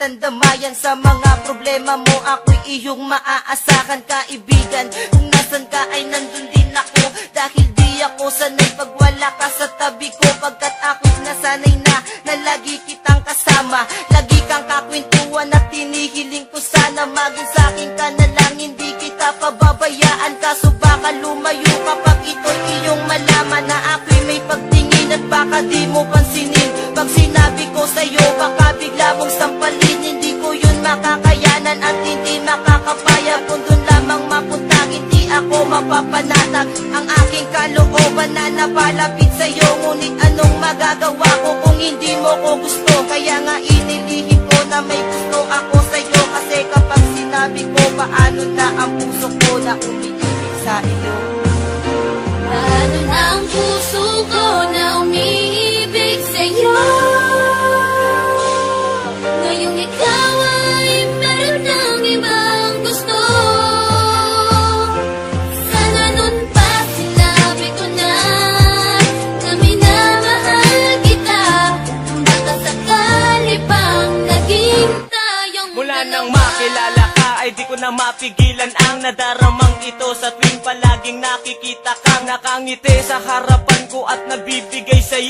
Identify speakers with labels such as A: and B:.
A: kitang damayan sa mga problema mo. Ako'y iyong maaasahan, kaibigan. Kung nasan ka ay nandun din ako, dahil di ako sanay pag wala ka sa tabi ko. Pagkat ako'y nasanay na lagi kitang kasama. Lagi kang kakwentuhan at tinihiling ko sana maging sa'kin ka na lang, hindi kita pababayaan. Kaso baka lumayo kapag ito'y iyong malaman na ako'y may pagtingin at baka di mo pansinin. Pag sinabi ko sa'yo baka bigla mong sampalin, hindi ko yun makakayanan at hindi makakapaya. Kung dun lamang mapunta hindi ako mapapanatag ang aking kalooban na napalapit sa'yo. Ngunit anong magagawa ko kung hindi mo ko gusto? Kaya nga inilihim ko na may gusto ako sa'yo, kasi kapag sinabi ko paano na ang puso ko na umiibig sa iyo.
B: Paano na ang puso ko na umiibig sa'yo? Ngayong ikaw ay meron ng ibang gusto. Sana nun pa sinabi ko na minamahal kita. Baka sakali pang naging tayong
C: Mula nang makilala ka ay di ko na mapigilan ang nadaramang ito. Sa tuwing palaging nakikita kang nakangiti sa harapan ko at nabibigay sa'yo